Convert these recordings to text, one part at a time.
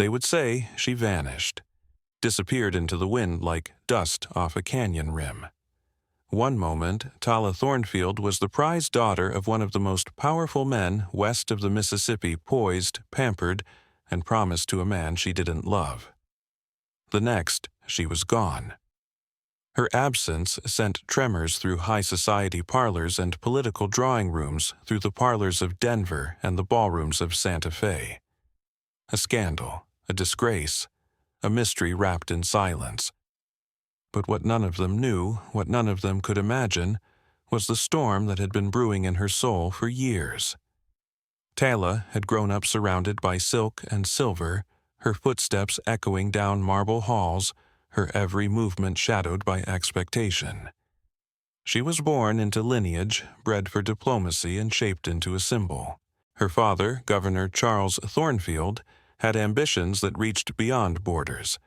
They would say she vanished, disappeared into the wind like dust off a canyon rim. One moment, Tala Thornfield was the prized daughter of one of the most powerful men west of the Mississippi, poised, pampered, and promised to a man she didn't love. The next, she was gone. Her absence sent tremors through high society parlors and political drawing rooms, through the parlors of Denver and the ballrooms of Santa Fe. A scandal, a disgrace, a mystery wrapped in silence. But what none of them knew, what none of them could imagine, was the storm that had been brewing in her soul for years. Tala had grown up surrounded by silk and silver, her footsteps echoing down marble halls, her every movement shadowed by expectation. She was born into lineage, bred for diplomacy, and shaped into a symbol. Her father, Governor Charles Thornfield, had ambitions that reached beyond borders,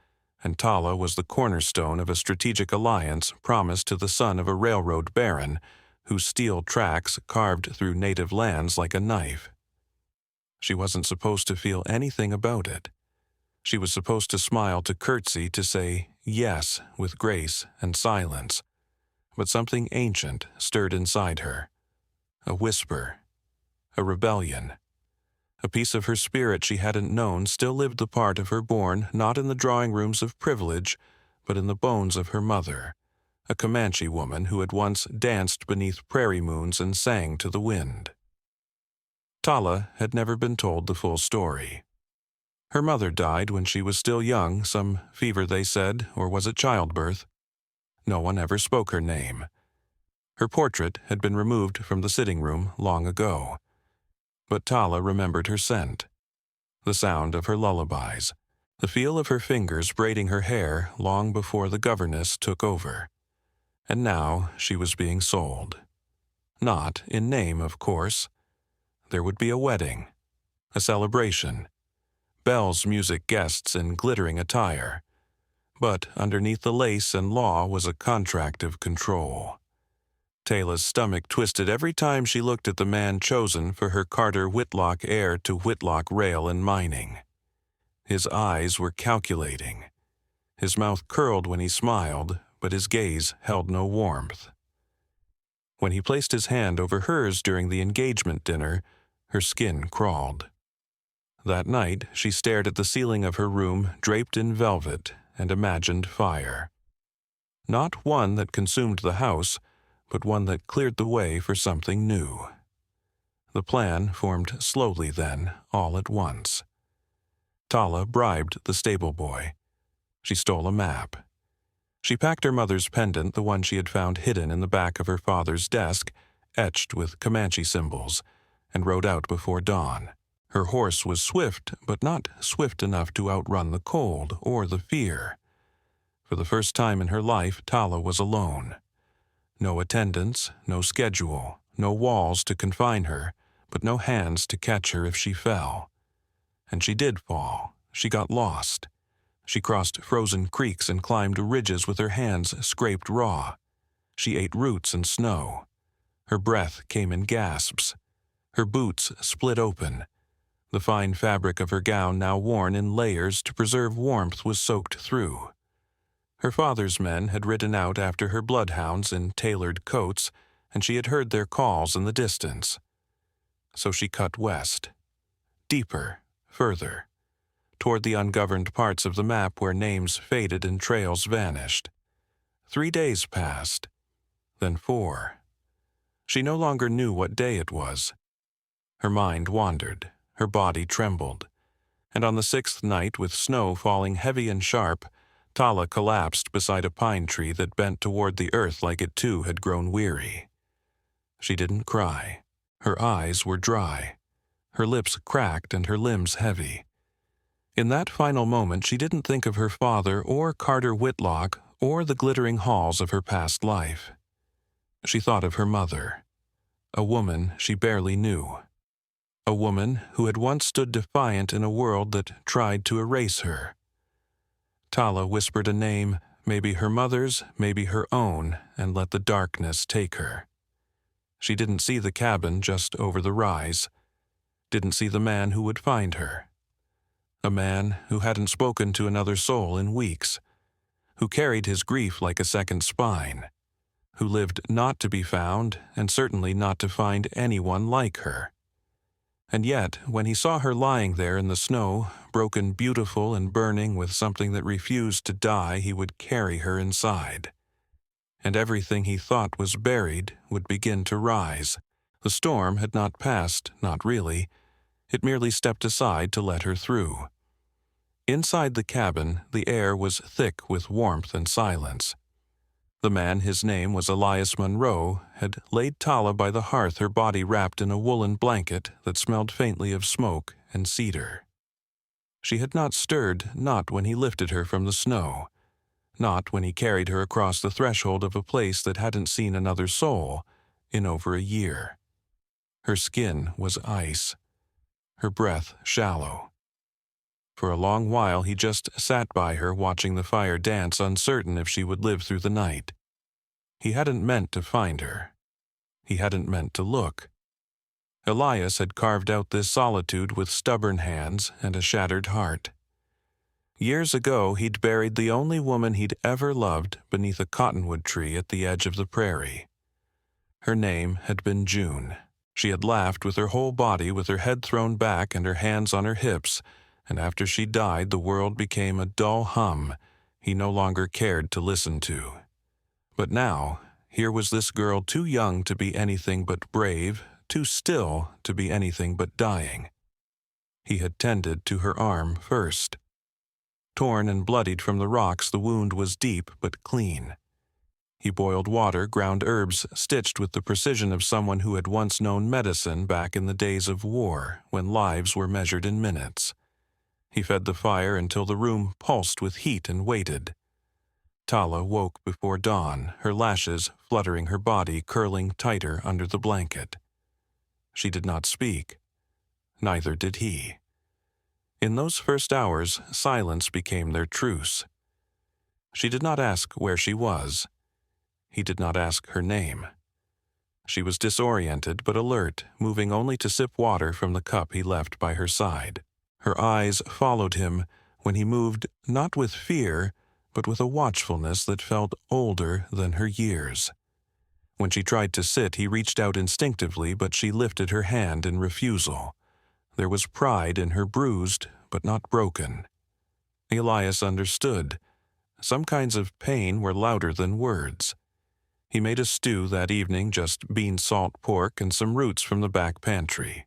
and Tala was the cornerstone of a strategic alliance promised to the son of a railroad baron, whose steel tracks carved through native lands like a knife. She wasn't supposed to feel anything about it. She was supposed to smile, to curtsy, to say yes with grace and silence. But something ancient stirred inside her. A whisper. A rebellion. A piece of her spirit she hadn't known still lived the part of her born not in the drawing rooms of privilege, but in the bones of her mother, a Comanche woman who had once danced beneath prairie moons and sang to the wind. Tala had never been told the full story. Her mother died when she was still young, some fever they said, or was it childbirth? No one ever spoke her name. Her portrait had been removed from the sitting room long ago. But Tala remembered her scent, the sound of her lullabies, the feel of her fingers braiding her hair long before the governess took over. And now she was being sold. Not in name, of course. There would be a wedding, a celebration, bells, music, guests in glittering attire. But underneath the lace and law was a contract of control. Tala's stomach twisted every time she looked at the man chosen for her Carter Whitlock heir to Whitlock Rail and Mining. His eyes were calculating. His mouth curled when he smiled, but his gaze held no warmth. When he placed his hand over hers during the engagement dinner, her skin crawled. That night, she stared at the ceiling of her room draped in velvet and imagined fire. Not one that consumed the house, but one that cleared the way for something new. The plan formed slowly then, all at once. Tala bribed the stable boy. She stole a map. She packed her mother's pendant, the one she had found hidden in the back of her father's desk, etched with Comanche symbols, and rode out before dawn. Her horse was swift, but not swift enough to outrun the cold or the fear. For the first time in her life, Tala was alone. No attendants, no schedule, no walls to confine her, but no hands to catch her if she fell. And she did fall. She got lost. She crossed frozen creeks and climbed ridges with her hands scraped raw. She ate roots and snow. Her breath came in gasps. Her boots split open. The fine fabric of her gown, now worn in layers to preserve warmth, was soaked through. Her father's men had ridden out after her bloodhounds in tailored coats, and she had heard their calls in the distance. So she cut west. Deeper, further, toward the ungoverned parts of the map where names faded and trails vanished. 3 days passed, then 4. She no longer knew what day it was. Her mind wandered, her body trembled, and on the 6th night, with snow falling heavy and sharp, Tala collapsed beside a pine tree that bent toward the earth like it too had grown weary. She didn't cry. Her eyes were dry, her lips cracked and her limbs heavy. In that final moment, she didn't think of her father or Carter Whitlock or the glittering halls of her past life. She thought of her mother, a woman she barely knew. A woman who had once stood defiant in a world that tried to erase her. Tala whispered a name, maybe her mother's, maybe her own, and let the darkness take her. She didn't see the cabin just over the rise, didn't see the man who would find her. a man who hadn't spoken to another soul in weeks, who carried his grief like a second spine, who lived not to be found and certainly not to find anyone like her. And yet, when he saw her lying there in the snow, broken, beautiful, and burning with something that refused to die, he would carry her inside. And everything he thought was buried would begin to rise. The storm had not passed, not really. It merely stepped aside to let her through. Inside the cabin, the air was thick with warmth and silence. The man, his name was Elias Monroe, had laid Tala by the hearth, her body wrapped in a woolen blanket that smelled faintly of smoke and cedar. She had not stirred, not when he lifted her from the snow, not when he carried her across the threshold of a place that hadn't seen another soul in over a year. Her skin was ice, her breath shallow. For a long while he just sat by her, watching the fire dance, uncertain if she would live through the night. He hadn't meant to find her. He hadn't meant to look. Elias had carved out this solitude with stubborn hands and a shattered heart. Years ago he'd buried the only woman he'd ever loved beneath a cottonwood tree at the edge of the prairie. Her name had been June. She had laughed with her whole body, with her head thrown back and her hands on her hips, and after she died the world became a dull hum he no longer cared to listen to. But now, here was this girl too young to be anything but brave, too still to be anything but dying. He had tended to her arm first. Torn and bloodied from the rocks, the wound was deep but clean. He boiled water, ground herbs, stitched with the precision of someone who had once known medicine back in the days of war, when lives were measured in minutes. He fed the fire until the room pulsed with heat and waited. Tala woke before dawn, her lashes fluttering, her body curling tighter under the blanket. She did not speak. Neither did he. In those first hours, silence became their truce. She did not ask where she was. He did not ask her name. She was disoriented but alert, moving only to sip water from the cup he left by her side. Her eyes followed him when he moved, not with fear, but with a watchfulness that felt older than her years. When she tried to sit, he reached out instinctively, but she lifted her hand in refusal. There was pride in her, bruised, but not broken. Elias understood. Some kinds of pain were louder than words. He made a stew that evening, just bean salt pork and some roots from the back pantry.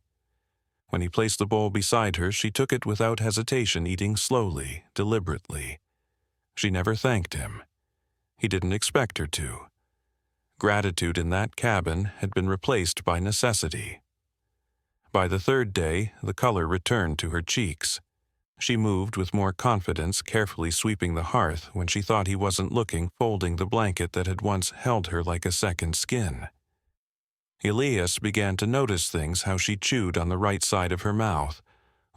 When he placed the bowl beside her, she took it without hesitation, eating slowly, deliberately. She never thanked him. He didn't expect her to. Gratitude in that cabin had been replaced by necessity. By the third day, the color returned to her cheeks. She moved with more confidence, carefully sweeping the hearth when she thought he wasn't looking, folding the blanket that had once held her like a second skin. Elias began to notice things, how she chewed on the right side of her mouth,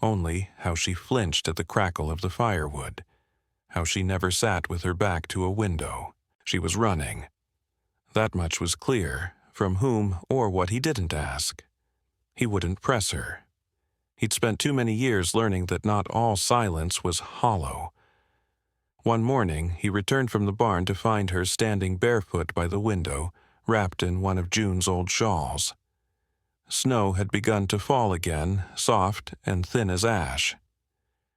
only how she flinched at the crackle of the firewood, how she never sat with her back to a window. She was running. That much was clear, from whom or what he didn't ask. He wouldn't press her. He'd spent too many years learning that not all silence was hollow. One morning, he returned from the barn to find her standing barefoot by the window, wrapped in one of June's old shawls. Snow had begun to fall again, soft and thin as ash.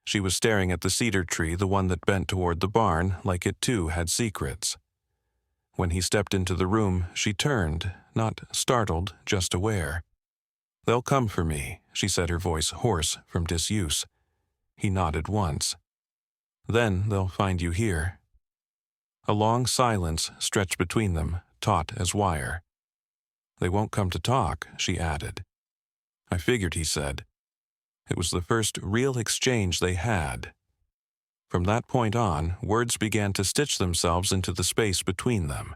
She was staring at the cedar tree, the one that bent toward the barn, like it too had secrets. When he stepped into the room, she turned, not startled, just aware. "They'll come for me," she said, her voice hoarse from disuse. He nodded once. "Then they'll find you here." A long silence stretched between them, taut as wire. "They won't come to talk," she added. "I figured," he said. It was the first real exchange they had. From that point on, words began to stitch themselves into the space between them.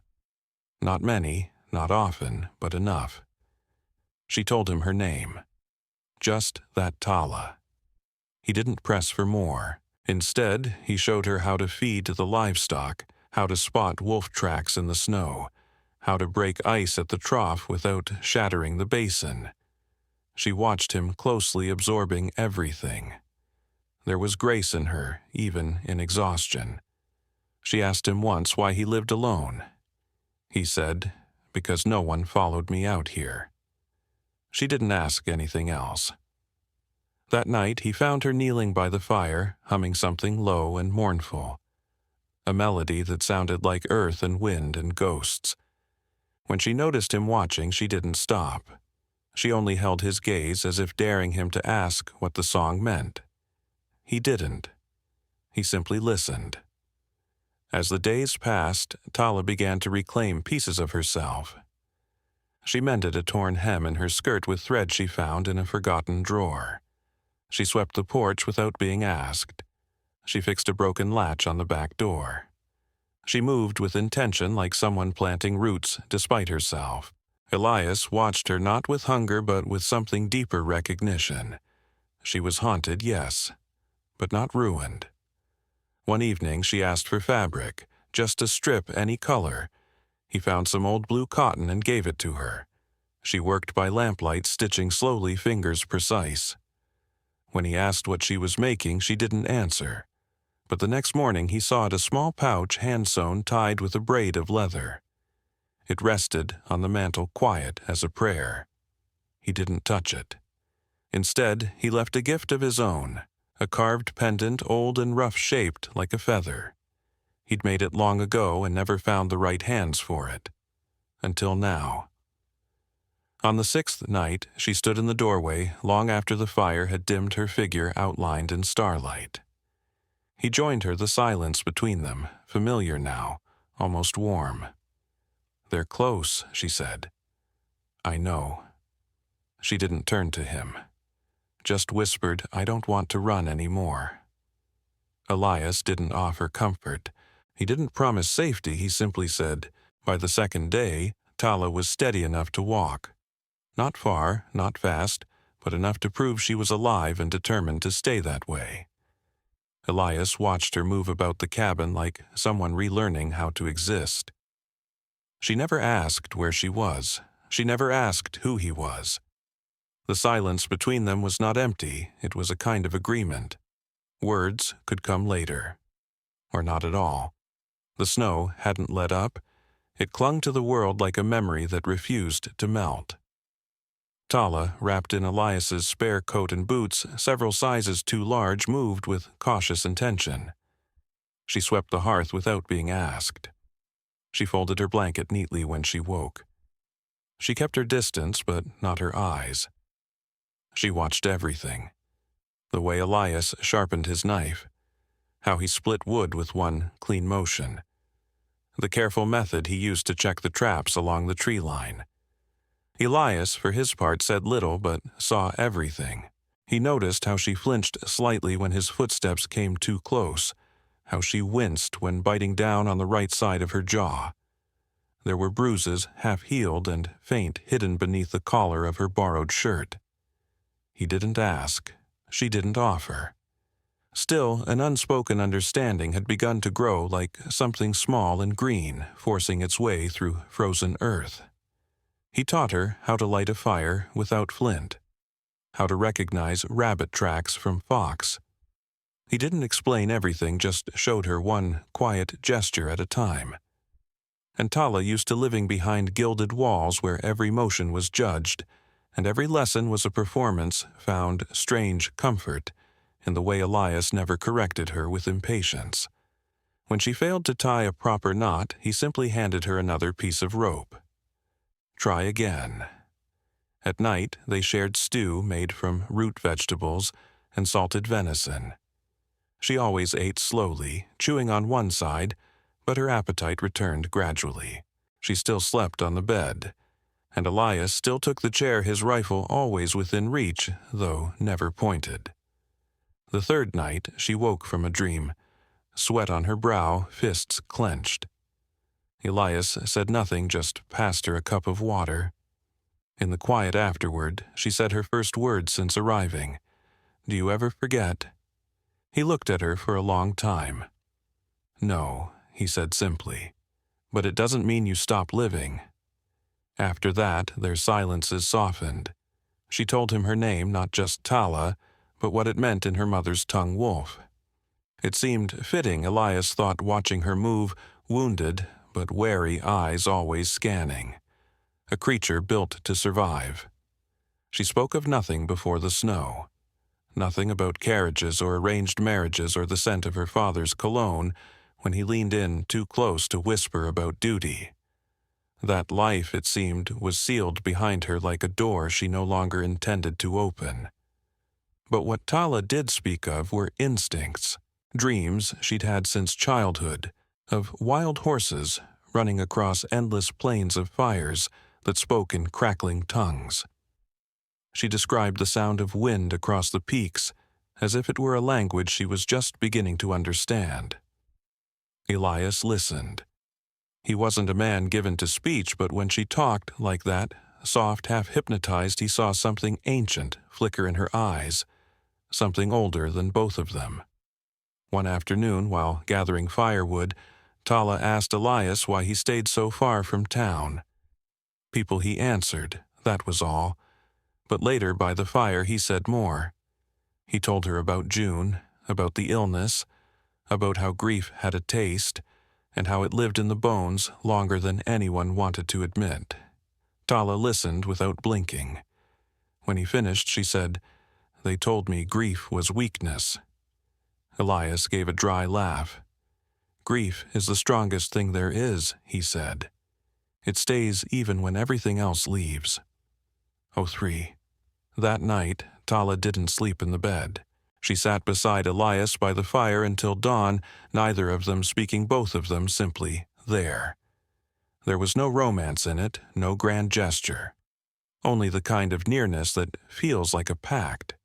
Not many, not often, but enough. She told him her name. Just that Tala. He didn't press for more. Instead, he showed her how to feed the livestock, how to spot wolf tracks in the snow, how to break ice at the trough without shattering the basin. She watched him closely, absorbing everything. There was grace in her, even in exhaustion. She asked him once why he lived alone. He said, "Because no one followed me out here." She didn't ask anything else. That night he found her kneeling by the fire, humming something low and mournful, a melody that sounded like earth and wind and ghosts. When she noticed him watching, she didn't stop. She only held his gaze as if daring him to ask what the song meant. He didn't. He simply listened. As the days passed, Tala began to reclaim pieces of herself. She mended a torn hem in her skirt with thread she found in a forgotten drawer. She swept the porch without being asked. She fixed a broken latch on the back door. She moved with intention like someone planting roots despite herself. Elias watched her not with hunger but with something deeper recognition. She was haunted, yes, but not ruined. One evening she asked for fabric, just a strip any color. He found some old blue cotton and gave it to her. She worked by lamplight, stitching slowly, fingers precise. When he asked what she was making, she didn't answer. But the next morning he sawed a small pouch hand-sewn tied with a braid of leather. It rested on the mantel quiet as a prayer. He didn't touch it. Instead, he left a gift of his own, a carved pendant old and rough-shaped like a feather. He'd made it long ago and never found the right hands for it. Until now. On the 6th night, she stood in the doorway long after the fire had dimmed her figure outlined in starlight. He joined her, the silence between them, familiar now, almost warm. "They're close," she said. "I know." She didn't turn to him. Just whispered, "I don't want to run anymore." Elias didn't offer comfort. He didn't promise safety, he simply said, by the second day, Tala was steady enough to walk. Not far, not fast, but enough to prove she was alive and determined to stay that way. Elias watched her move about the cabin like someone relearning how to exist. She never asked where she was. She never asked who he was. The silence between them was not empty, it was a kind of agreement. Words could come later. Or not at all. The snow hadn't let up. It clung to the world like a memory that refused to melt. Tala, wrapped in Elias's spare coat and boots, several sizes too large, moved with cautious intention. She swept the hearth without being asked. She folded her blanket neatly when she woke. She kept her distance, but not her eyes. She watched everything. The way Elias sharpened his knife, how he split wood with one clean motion, the careful method he used to check the traps along the tree line. Elias, for his part, said little but saw everything. He noticed how she flinched slightly when his footsteps came too close, how she winced when biting down on the right side of her jaw. There were bruises, half-healed and faint, hidden beneath the collar of her borrowed shirt. He didn't ask. She didn't offer. Still, an unspoken understanding had begun to grow like something small and green, forcing its way through frozen earth. He taught her how to light a fire without flint, how to recognize rabbit tracks from fox. He didn't explain everything, just showed her one quiet gesture at a time. And Tala, used to living behind gilded walls where every motion was judged, and every lesson was a performance, found strange comfort in the way Elias never corrected her with impatience. When she failed to tie a proper knot, he simply handed her another piece of rope. Try again. At night, they shared stew made from root vegetables and salted venison. She always ate slowly, chewing on one side, but her appetite returned gradually. She still slept on the bed, and Elias still took the chair, his rifle always within reach, though never pointed. The third night, she woke from a dream, sweat on her brow, fists clenched. Elias said nothing, just passed her a cup of water. In the quiet afterward, she said her first words since arriving. "Do you ever forget?" He looked at her for a long time. "No," he said simply, "but it doesn't mean you stop living." After that, their silences softened. She told him her name, not just Tala, but what it meant in her mother's tongue wolf. It seemed fitting, Elias thought, watching her move, wounded but wary eyes always scanning. A creature built to survive. She spoke of nothing before the snow. Nothing about carriages or arranged marriages or the scent of her father's cologne when he leaned in too close to whisper about duty. That life, it seemed, was sealed behind her like a door she no longer intended to open. But what Tala did speak of were instincts, dreams she'd had since childhood, of wild horses running across endless plains of fires that spoke in crackling tongues. She described the sound of wind across the peaks as if it were a language she was just beginning to understand. Elias listened. He wasn't a man given to speech, but when she talked like that, soft, half-hypnotized, he saw something ancient flicker in her eyes, something older than both of them. One afternoon, while gathering firewood, Tala asked Elias why he stayed so far from town. People he answered, that was all. But later, by the fire, he said more. He told her about June, about the illness, about how grief had a taste, and how it lived in the bones longer than anyone wanted to admit. Tala listened without blinking. When he finished, she said, "They told me grief was weakness." Elias gave a dry laugh. "Grief is the strongest thing there is," he said. "It stays even when everything else leaves." 03. That night, Tala didn't sleep in the bed. She sat beside Elias by the fire until dawn, neither of them speaking, both of them simply there. There was no romance in it, no grand gesture. Only the kind of nearness that feels like a pact.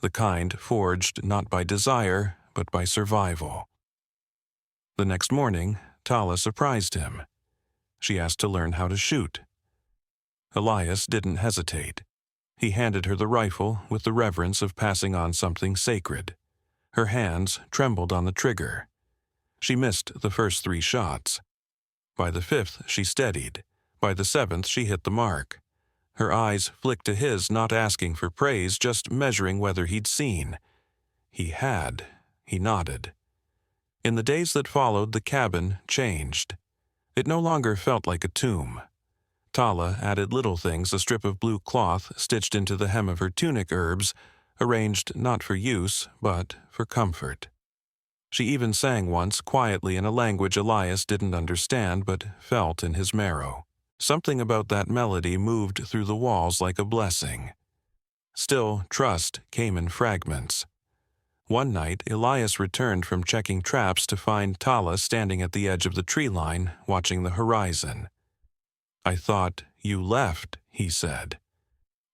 The kind forged not by desire, but by survival. The next morning, Tala surprised him. She asked to learn how to shoot. Elias didn't hesitate. He handed her the rifle with the reverence of passing on something sacred. Her hands trembled on the trigger. She missed the first 3 shots. By the 5th, she steadied. By the 7th, she hit the mark. Her eyes flicked to his, not asking for praise, just measuring whether he'd seen. He had. He nodded. In the days that followed, the cabin changed. It no longer felt like a tomb. Tala added little things, a strip of blue cloth stitched into the hem of her tunic herbs, arranged not for use, but for comfort. She even sang once, quietly, in a language Elias didn't understand, but felt in his marrow. Something about that melody moved through the walls like a blessing. Still, trust came in fragments. One night, Elias returned from checking traps to find Tala standing at the edge of the tree line, watching the horizon. "I thought you left," he said.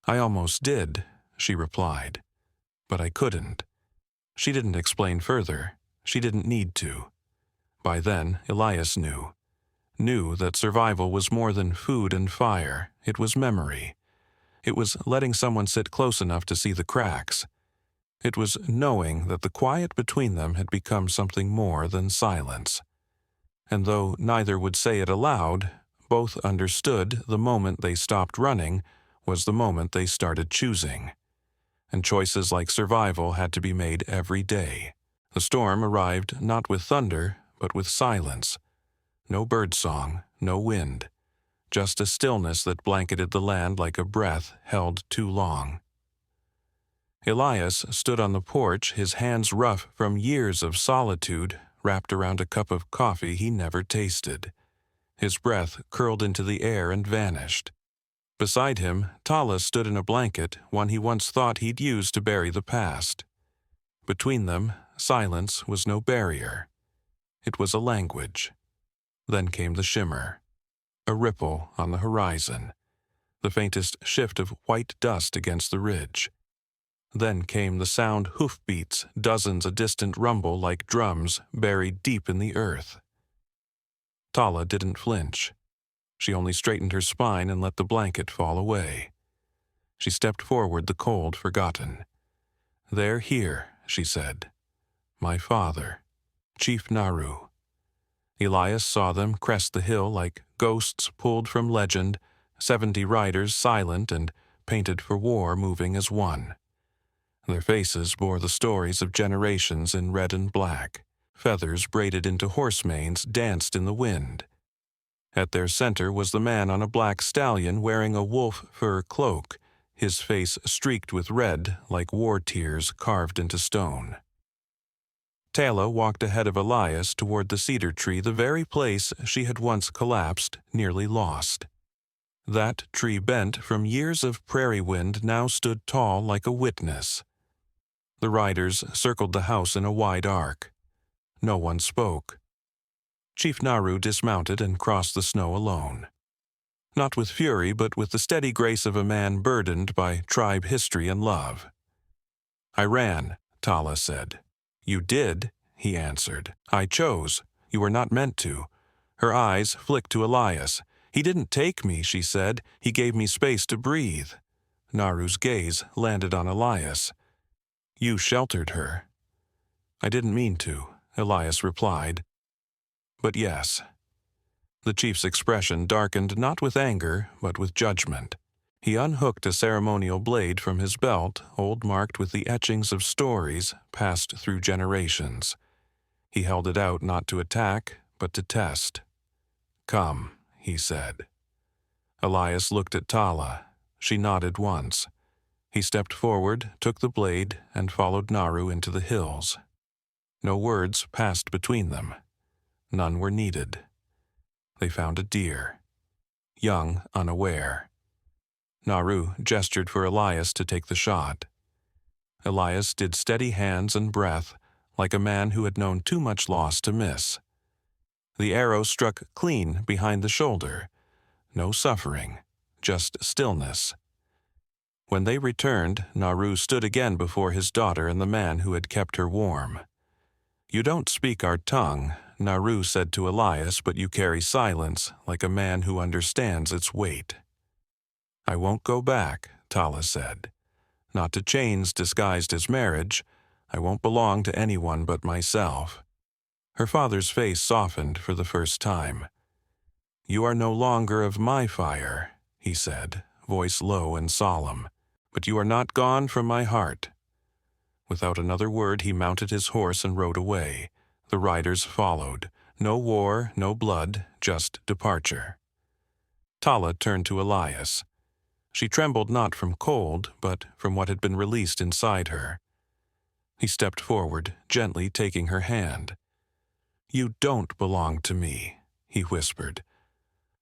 "I almost did," she replied. "But I couldn't." She didn't explain further. She didn't need to. By then, Elias knew. Knew that survival was more than food and fire. It was memory. It was letting someone sit close enough to see the cracks. It was knowing that the quiet between them had become something more than silence. And though neither would say it aloud, both understood the moment they stopped running was the moment they started choosing. And choices like survival had to be made every day. The storm arrived not with thunder, but with silence. No birdsong, no wind. Just a stillness that blanketed the land like a breath held too long. Elias stood on the porch, his hands rough from years of solitude, wrapped around a cup of coffee he never tasted. His breath curled into the air and vanished. Beside him, Tala stood in a blanket, one he once thought he'd used to bury the past. Between them, silence was no barrier. It was a language. Then came the shimmer. A ripple on the horizon. The faintest shift of white dust against the ridge. Then came the sound hoofbeats, dozens a distant rumble like drums buried deep in the earth. Tala didn't flinch. She only straightened her spine and let the blanket fall away. She stepped forward, the cold forgotten. "They're here," she said. "My father, Chief Naru." Elias saw them crest the hill like ghosts pulled from legend, 70 riders silent and painted for war moving as one. Their faces bore the stories of generations in red and black. Feathers braided into horse manes danced in the wind. At their center was the man on a black stallion wearing a wolf fur cloak, his face streaked with red like war tears carved into stone. Tala walked ahead of Elias toward the cedar tree, the very place she had once collapsed, nearly lost. That tree bent from years of prairie wind now stood tall like a witness. The riders circled the house in a wide arc. No one spoke. Chief Naru dismounted and crossed the snow alone. Not with fury, but with the steady grace of a man burdened by tribe history and love. "I ran," Tala said. "You did," he answered. "I chose. You were not meant to." Her eyes flicked to Elias. "He didn't take me," she said. "He gave me space to breathe." Naru's gaze landed on Elias. "You sheltered her." "I didn't mean to," Elias replied. "But yes." The chief's expression darkened not with anger, but with judgment. He unhooked a ceremonial blade from his belt, old marked with the etchings of stories passed through generations. He held it out not to attack, but to test. "Come," he said. Elias looked at Tala. She nodded once. He stepped forward, took the blade, and followed Naru into the hills. No words passed between them. None were needed. They found a deer, young, unaware. Naru gestured for Elias to take the shot. Elias did steady hands and breath, like a man who had known too much loss to miss. The arrow struck clean behind the shoulder. No suffering, just stillness. When they returned, Naru stood again before his daughter and the man who had kept her warm. "You don't speak our tongue," Naru said to Elias, "but you carry silence like a man who understands its weight." "I won't go back," Tala said. "Not to chains disguised as marriage. I won't belong to anyone but myself." Her father's face softened for the first time. "You are no longer of my fire," he said, voice low and solemn, "but you are not gone from my heart." Without another word he mounted his horse and rode away. The riders followed. No war, no blood, just departure. Tala turned to Elias. She trembled not from cold, but from what had been released inside her. He stepped forward, gently taking her hand. "You don't belong to me," he whispered.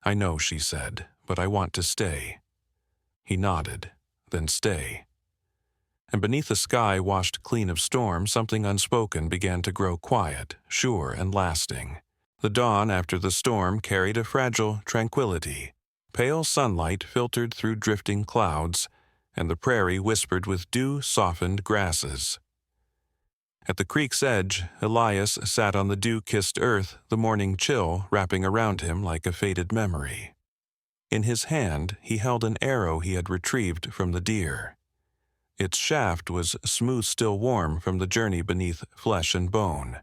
"I know," she said, "but I want to stay." He nodded. "Then stay." And beneath a sky washed clean of storm, something unspoken began to grow quiet, sure and lasting. The dawn after the storm carried a fragile tranquility. Pale sunlight filtered through drifting clouds, and the prairie whispered with dew-softened grasses. At the creek's edge, Elias sat on the dew-kissed earth, the morning chill wrapping around him like a faded memory. In his hand, he held an arrow he had retrieved from the deer. Its shaft was smooth still warm from the journey beneath flesh and bone.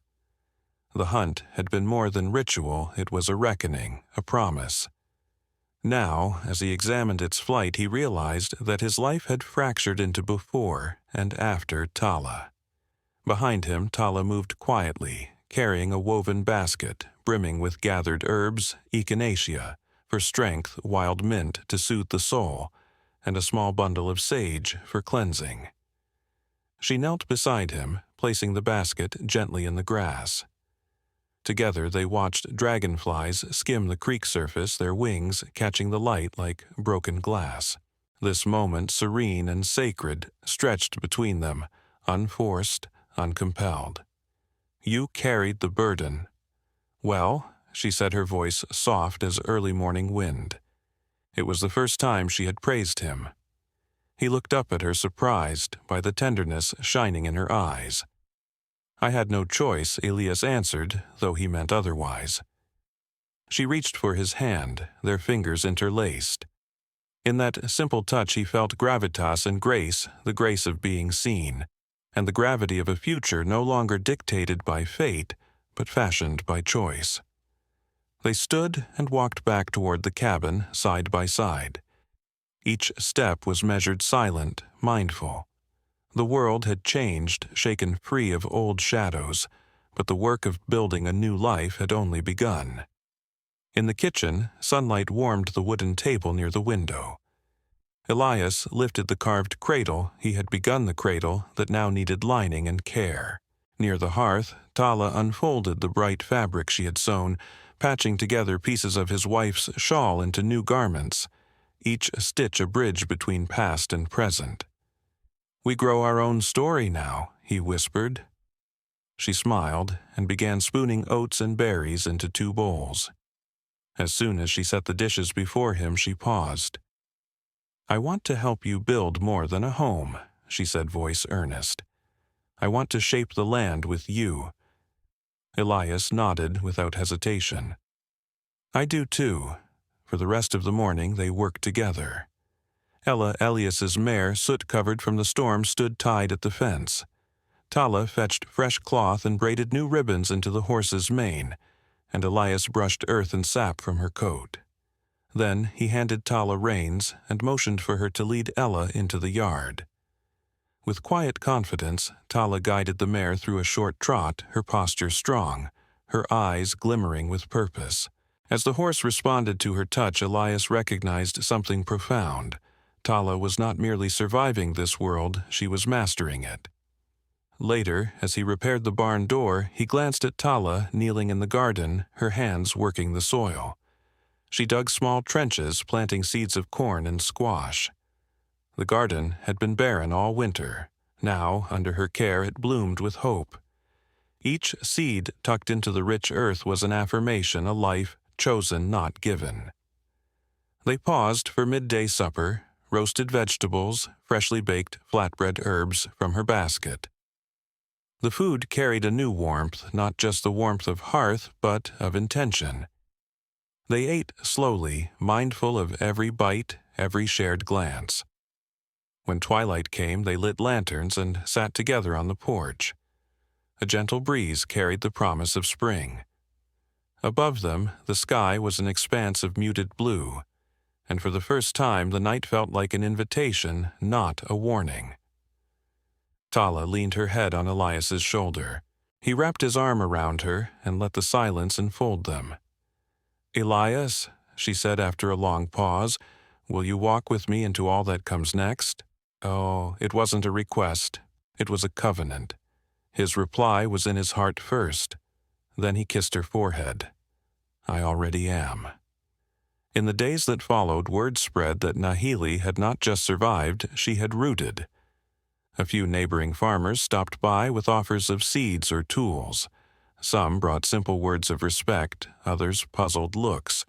The hunt had been more than ritual, it was a reckoning, a promise. Now, as he examined its flight, he realized that his life had fractured into before and after Tala. Behind him, Tala moved quietly, carrying a woven basket, brimming with gathered herbs, echinacea, for strength, wild mint to soothe the soul, and a small bundle of sage for cleansing. She knelt beside him, placing the basket gently in the grass. Together they watched dragonflies skim the creek surface, their wings catching the light like broken glass. This moment, serene and sacred, stretched between them, unforced, uncompelled. "You carried the burden." "Well," she said, her voice soft as early morning wind. It was the first time she had praised him. He looked up at her, surprised by the tenderness shining in her eyes. "I had no choice," Elias answered, though he meant otherwise. She reached for his hand, their fingers interlaced. In that simple touch he felt gravitas and grace, the grace of being seen, and the gravity of a future no longer dictated by fate, but fashioned by choice. They stood and walked back toward the cabin, side by side. Each step was measured silent, mindful. The world had changed, shaken free of old shadows, but the work of building a new life had only begun. In the kitchen, sunlight warmed the wooden table near the window. Elias lifted the carved cradle. He had begun the cradle that now needed lining and care. Near the hearth, Tala unfolded the bright fabric she had sewn, patching together pieces of his wife's shawl into new garments, each stitch a bridge between past and present. "We grow our own story now," he whispered. She smiled and began spooning oats and berries into 2 bowls. As soon as she set the dishes before him, she paused. "I want to help you build more than a home," she said, voice earnest. "I want to shape the land with you." Elias nodded without hesitation. "I do too." For the rest of the morning they worked together. Ella, Elias's mare, soot-covered from the storm, stood tied at the fence. Tala fetched fresh cloth and braided new ribbons into the horse's mane, and Elias brushed earth and sap from her coat. Then he handed Tala reins and motioned for her to lead Ella into the yard. With quiet confidence, Tala guided the mare through a short trot, her posture strong, her eyes glimmering with purpose. As the horse responded to her touch, Elias recognized something profound. Tala was not merely surviving this world, she was mastering it. Later, as he repaired the barn door, he glanced at Tala kneeling in the garden, her hands working the soil. She dug small trenches, planting seeds of corn and squash. The garden had been barren all winter. Now, under her care, it bloomed with hope. Each seed tucked into the rich earth was an affirmation, a life chosen, not given. They paused for midday supper, roasted vegetables, freshly baked flatbread herbs from her basket. The food carried a new warmth, not just the warmth of hearth, but of intention. They ate slowly, mindful of every bite, every shared glance. When twilight came, they lit lanterns and sat together on the porch. A gentle breeze carried the promise of spring. Above them, the sky was an expanse of muted blue, and for the first time the night felt like an invitation, not a warning. Tala leaned her head on Elias's shoulder. He wrapped his arm around her and let the silence enfold them. "Elias," she said after a long pause, "will you walk with me into all that comes next?" Oh, it wasn't a request. It was a covenant. His reply was in his heart first. Then he kissed her forehead. "I already am." In the days that followed, word spread that Nahili had not just survived, she had rooted. A few neighboring farmers stopped by with offers of seeds or tools. Some brought simple words of respect, others puzzled looks.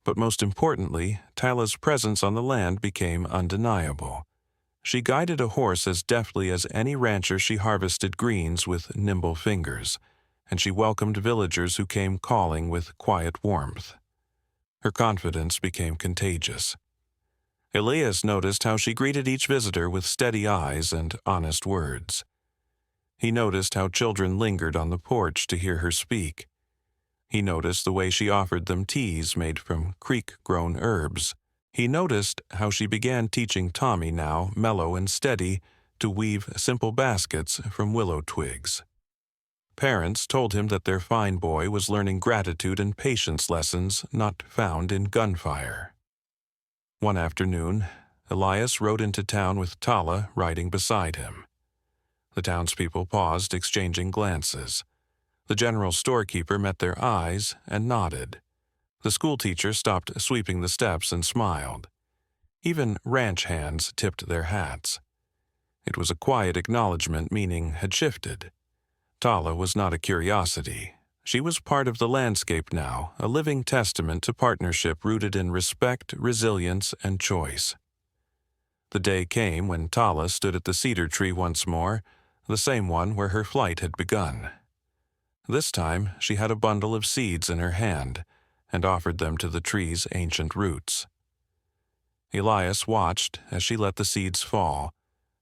But most importantly, Tala's presence on the land became undeniable. She guided a horse as deftly as any rancher. She harvested greens with nimble fingers, and she welcomed villagers who came calling with quiet warmth. Her confidence became contagious. Elias noticed how she greeted each visitor with steady eyes and honest words. He noticed how children lingered on the porch to hear her speak. He noticed the way she offered them teas made from creek-grown herbs. He noticed how she began teaching Tommy, now mellow and steady, to weave simple baskets from willow twigs. Parents told him that their fine boy was learning gratitude and patience lessons not found in gunfire. One afternoon, Elias rode into town with Tala riding beside him. The townspeople paused, exchanging glances. The general storekeeper met their eyes and nodded. The schoolteacher stopped sweeping the steps and smiled. Even ranch hands tipped their hats. It was a quiet acknowledgement, meaning had shifted. Tala was not a curiosity. She was part of the landscape now, a living testament to partnership rooted in respect, resilience, and choice. The day came when Tala stood at the cedar tree once more, the same one where her flight had begun. This time she had a bundle of seeds in her hand and offered them to the tree's ancient roots. Elias watched as she let the seeds fall,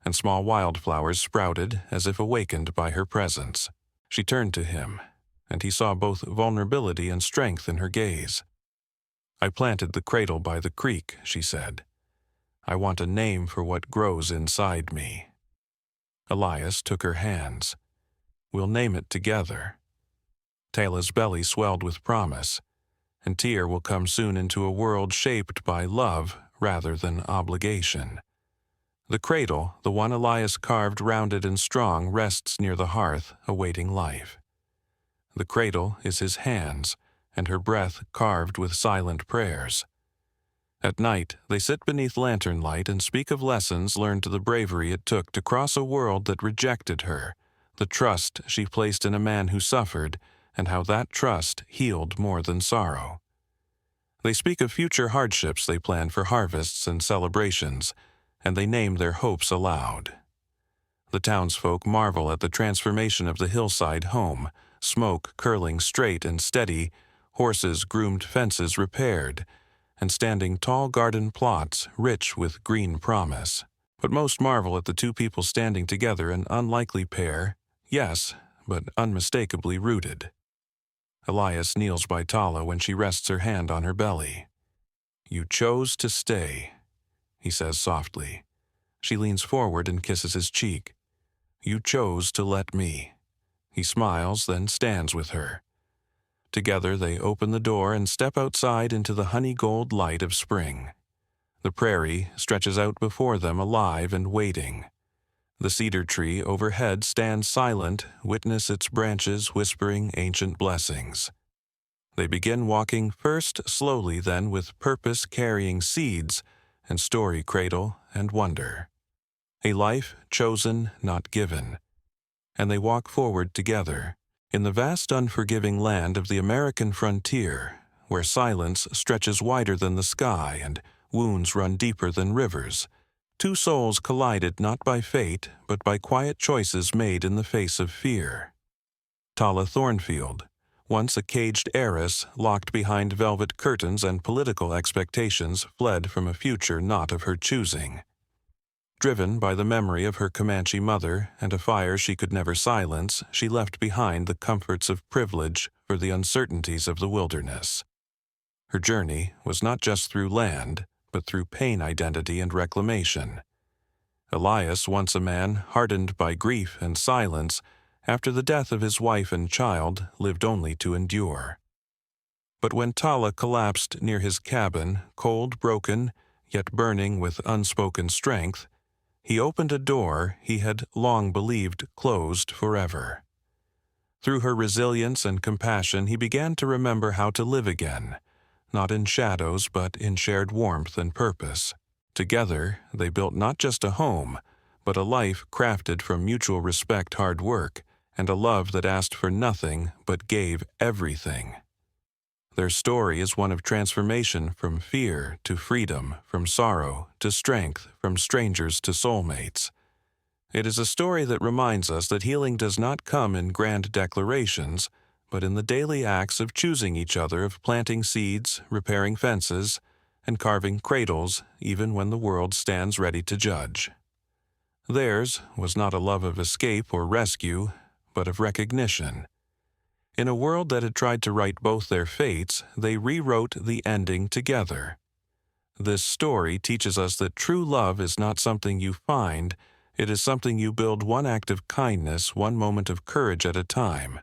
and small wildflowers sprouted as if awakened by her presence. She turned to him, and he saw both vulnerability and strength in her gaze. "I planted the cradle by the creek," she said. "I want a name for what grows inside me." Elias took her hands. "We'll name it together." Tala's belly swelled with promise, and Tyr will come soon into a world shaped by love rather than obligation. The cradle, the one Elias carved rounded and strong, rests near the hearth, awaiting life. The cradle is his hands, and her breath carved with silent prayers. At night, they sit beneath lantern light and speak of lessons learned to the bravery it took to cross a world that rejected her, the trust she placed in a man who suffered, and how that trust healed more than sorrow. They speak of future hardships they plan for harvests and celebrations, and they name their hopes aloud. The townsfolk marvel at the transformation of the hillside home, smoke curling straight and steady, horses groomed, fences repaired, and standing tall garden plots rich with green promise. But most marvel at the two people standing together, an unlikely pair, yes, but unmistakably rooted. Elias kneels by Tala when she rests her hand on her belly. "You chose to stay," he says softly. She leans forward and kisses his cheek. "You chose to let me." He smiles, then stands with her. Together they open the door and step outside into the honey-gold light of spring. The prairie stretches out before them, alive and waiting. The cedar tree overhead stands silent, witness its branches whispering ancient blessings. They begin walking, first slowly, then with purpose, carrying seeds and story cradle and wonder. A life chosen, not given. And they walk forward together, in the vast unforgiving land of the American frontier, where silence stretches wider than the sky and wounds run deeper than rivers. Two souls collided not by fate, but by quiet choices made in the face of fear. Tala Thornfield, once a caged heiress locked behind velvet curtains and political expectations, fled from a future not of her choosing. Driven by the memory of her Comanche mother and a fire she could never silence, she left behind the comforts of privilege for the uncertainties of the wilderness. Her journey was not just through land, but through pain, identity, and reclamation. Elias, once a man hardened by grief and silence, after the death of his wife and child, lived only to endure. But when Tala collapsed near his cabin, cold, broken, yet burning with unspoken strength, he opened a door he had long believed closed forever. Through her resilience and compassion, he began to remember how to live again, not in shadows, but in shared warmth and purpose. Together, they built not just a home, but a life crafted from mutual respect, hard work, and a love that asked for nothing but gave everything. Their story is one of transformation, from fear to freedom, from sorrow to strength, from strangers to soulmates. It is a story that reminds us that healing does not come in grand declarations, but in the daily acts of choosing each other, of planting seeds, repairing fences, and carving cradles, even when the world stands ready to judge. Theirs was not a love of escape or rescue, but of recognition. In a world that had tried to write both their fates, they rewrote the ending together. This story teaches us that true love is not something you find, it is something you build, one act of kindness, one moment of courage at a time.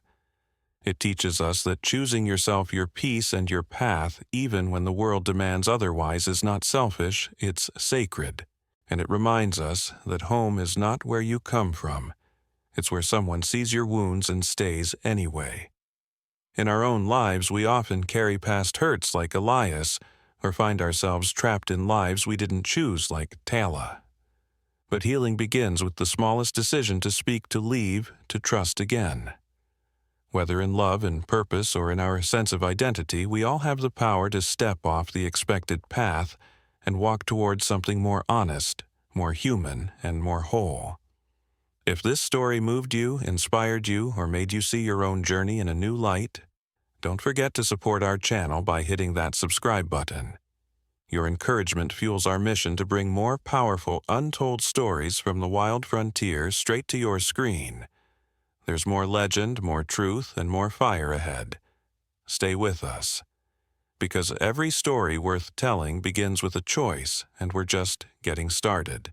It teaches us that choosing yourself, your peace, and your path, even when the world demands otherwise, is not selfish, it's sacred. And it reminds us that home is not where you come from, it's where someone sees your wounds and stays anyway. In our own lives, we often carry past hurts like Elias, or find ourselves trapped in lives we didn't choose like Tala. But healing begins with the smallest decision to speak, to leave, to trust again. Whether in love and purpose or in our sense of identity, we all have the power to step off the expected path and walk towards something more honest, more human, and more whole. If this story moved you, inspired you, or made you see your own journey in a new light, don't forget to support our channel by hitting that subscribe button. Your encouragement fuels our mission to bring more powerful, untold stories from the wild frontier straight to your screen. There's more legend, more truth, and more fire ahead. Stay with us, because every story worth telling begins with a choice, and we're just getting started.